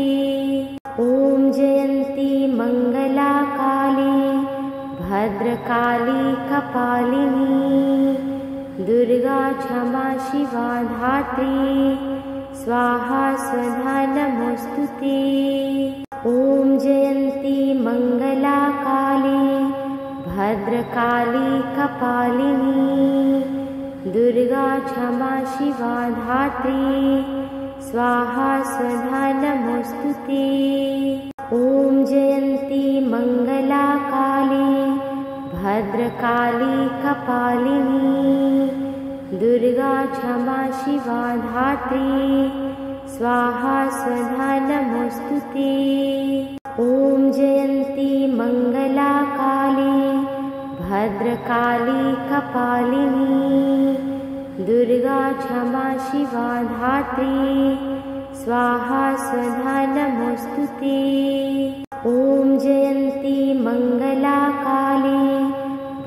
ॐ जयन्ती मंगला काली भद्रकाली कपालिनी दुर्गा क्षमा शिवा धात्री स्वाहा स्वधा नमोस्तुते। ॐ जयन्ती मंगला काली भद्रकाली कपालिनी दुर्गा क्षमा शिवा धात्री स्वाहा स्वधा नमोस्तुते। ॐ जयन्ती मंगला काली भद्रकाली कपालिनी दुर्गा क्षमा शिवा धात्री स्वाहा स्वधा नमोस्तुते। ॐ जयन्ती मंगला काली भद्रकाली कपालिनी दुर्गा क्षमा शिवा धात्री स्वाहा स्वधा नमोस्तुते। ॐ जयन्ती मंगला काली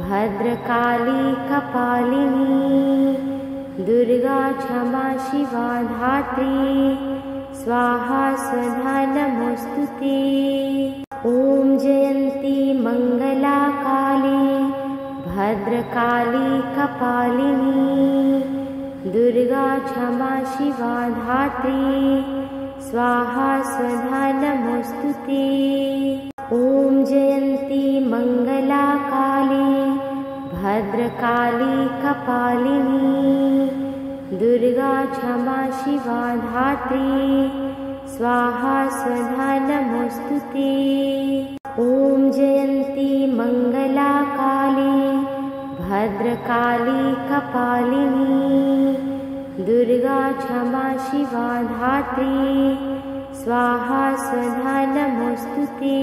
भद्रकाली कपालिनी दुर्गा क्षमा शिवा धात्री स्वाहा स्वधा नमोस्तुते। ॐ जयन्ती मंगला काली भद्रकाली कपालिनी दुर्गा क्षमा शिवा धात्री स्वाहा स्वधा नमोस्तुते। ॐ जयन्ती मंगला काली भद्रकाली कपालिनी दुर्गा क्षमा शिवा धात्री स्वाहा स्वधा नमोस्तुते। ॐ जयन्ती मंगला भद्रकाली कपालिनी दुर्गा क्षमा शिवा धात्री स्वाहा स्वधा नमोस्तुते।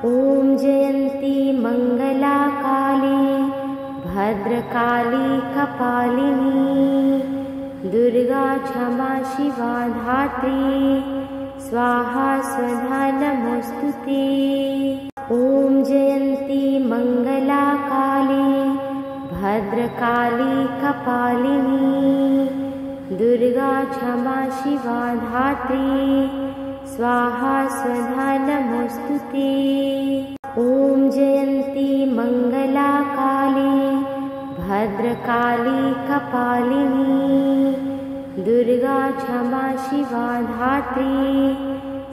ॐ जयन्ती मंगला काली भद्रकाली कपालिनी दुर्गा क्षमा शिवा धात्री स्वाहा स्वधा नमोस्तुते। ॐ जयन्ती मंगला काली भद्रकाली कपालिनी दुर्गा क्षमा शिवा धात्री स्वाहा स्वधा नमोस्तुते। ॐ जयन्ती मंगला काली भद्रकाली कपालिनी दुर्गा क्षमा शिवा धात्री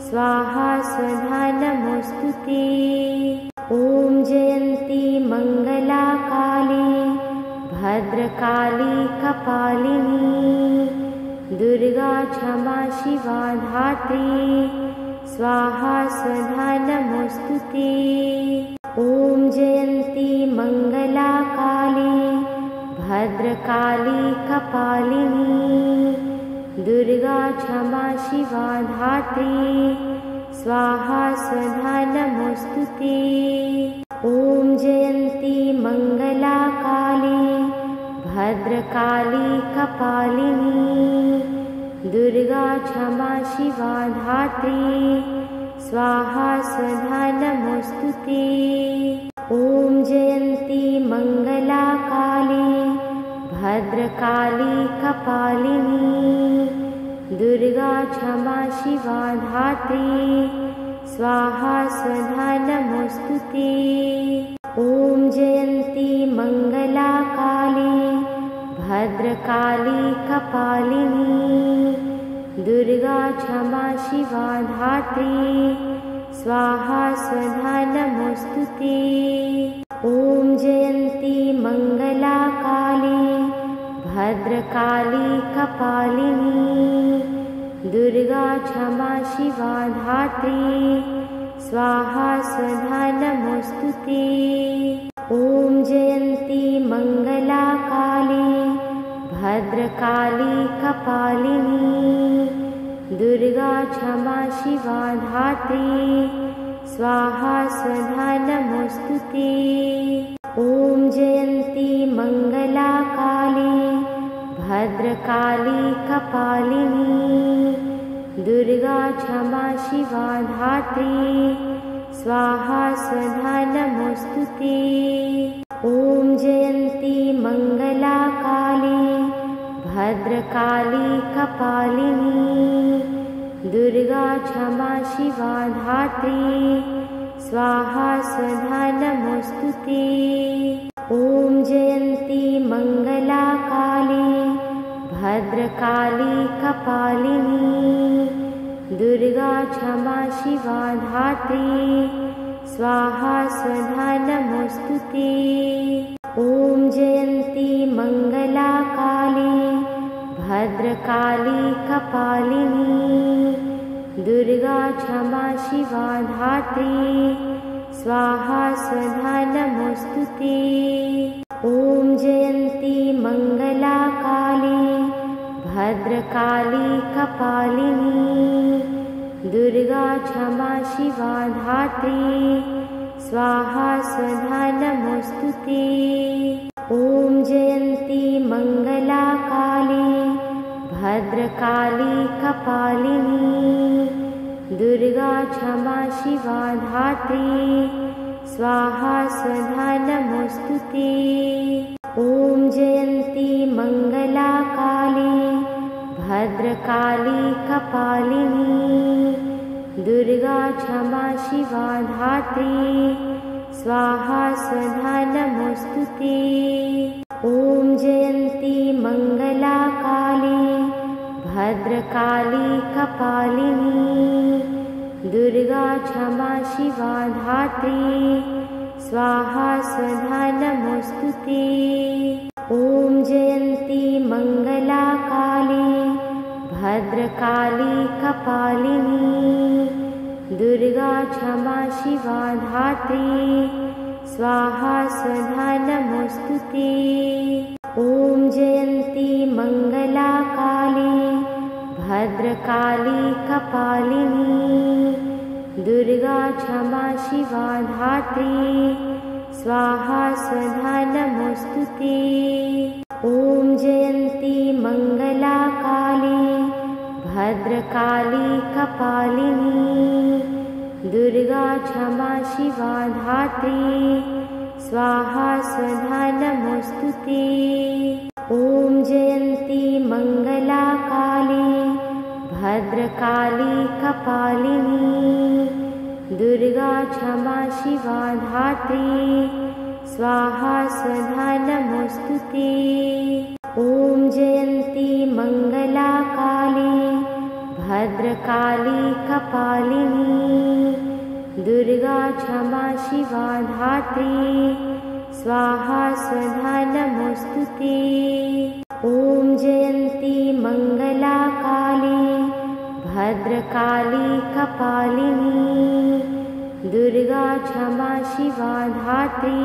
स्वाहा स्वधा नमोस्तुते। ॐ जयन्ती मंगला काली भद्रकाली कपालिनी दुर्गा क्षमा शिवा धात्री स्वाहा स्वधा नमोस्तुते। ॐ जयन्ती मंगला काली भद्रकाली कपालिनी दुर्गा क्षमा शिवा धात्री स्वाहा स्वधा नमोस्तुते। ॐ जयन्ती मंगला काली भद्रकाली कपालिनी दुर्गा क्षमा शिवा धात्री स्वाहा स्वधा नमोस्तुते। ॐ जयन्ती मंगला काली भद्रकाली कपालिनी दुर्गा क्षमा शिवा धात्री स्वाहा स्वधा नमोस्तुते। ॐ जयन्ती मंगला काली भद्रकाली कपालिनी दुर्गा क्षमा शिवा धात्री स्वाहा स्वधा नमोस्तुते। ॐ जयन्ती मंगला काली भद्रकाली कपालिनी दुर्गा क्षमा शिवा धात्री स्वाहा स्वधा नमोस्तुते। ॐ जयन्ती मंगला काली भद्रकाली कपालिनी दुर्गा क्षमा शिवा धात्री स्वाहा स्वधा नमोस्तुते। ॐ जयन्ती मंगला काली भद्रकाली कपालिनी दुर्गा क्षमा शिवा धात्री स्वाहा स्वधा नमोस्तुते। ॐ जयन्ती मंगला काली भद्रकाली कपालिनी दुर्गा क्षमा शिवा धात्री स्वाहा स्वधा नमोस्तुते। ॐ जयन्ती मंगला काली भद्रकाली कपालिनी दुर्गा क्षमा शिवा धात्री स्वाहा स्वधा नमोस्तुते। ॐ जयन्ती मंगला काली भद्रकाली कपालिनी दुर्गा क्षमा शिवा धात्री स्वाहा स्वधा नमोस्तुते। ॐ जयन्ती मंगला काली भद्रकाली कपालिनी दुर्गा क्षमा शिवा धात्री स्वाहा स्वधा नमोस्तुते। ॐ जयन्ती मंगला काली भद्रकाली कपालिनी दुर्गा क्षमा शिवा धात्री स्वाहा स्वधा नमोस्तुते। ॐ जयन्ती मंगला काली भद्रकाली कपालिनी दुर्गा क्षमा शिवा धात्री स्वाहा स्वधा नमोस्तुते। ॐ जयन्ती मंगला काली भद्रकाली कपालिनी दुर्गा क्षमा शिवा धात्री स्वाहा स्वधा नमोस्तुते। ॐ जयन्ती मंगला काली भद्रकाली कपालिनी दुर्गा क्षमा शिवा धात्री स्वाहा स्वधा नमोस्तुते। ॐ जयन्ती मङ्गला काली भद्रकाली कपालिनी दुर्गा क्षमा शिवा धात्री स्वाहा स्वधा नमोस्तुते। ॐ जयन्ती मङ्गला काली भद्रकाली कपालिनी दुर्गा क्षमा शिवा धात्री स्वाहा स्वधा नमोस्तुते। ॐ जयन्ती मङ्गला काली भद्रकाली कपालिनी दुर्गा क्षमा शिवा धात्री स्वाहा स्वधा नमोस्तुते। ॐ जयन्ती मङ्गला काली भद्रकाली कपालिनी दुर्गा क्षमा शिवा धात्री स्वाहा स्वधा नमोस्तुते। ॐ जयन्ती मङ्गला काली भद्रकाली कपालिनी दुर्गा क्षमा शिवा धात्री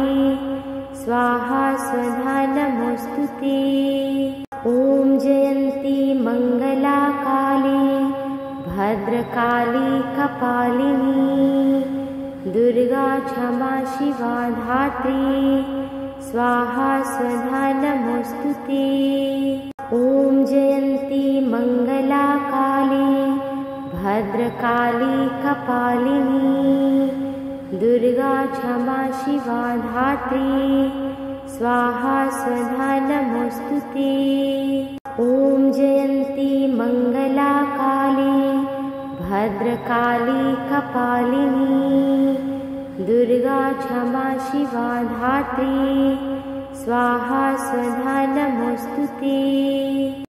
स्वाहा स्वधा नमोस्तुते। ॐ जयन्ती मङ्गला काली भद्रकाली कपालिनी दुर्गा क्षमा शिवा धात्री स्वाहा स्वधा नमोस्तुते। ॐ जयन्ती मङ्गला काली भद्रकाली कपालिनी दुर्गा क्षमा शिवा धात्री स्वाहा स्वधा नमोस्तुते। ॐ जयन्ती मङ्गला काली भद्रकाली कपालिनी दुर्गा क्षमा शिवा धात्री स्वाहा स्वधा नमोस्तुते।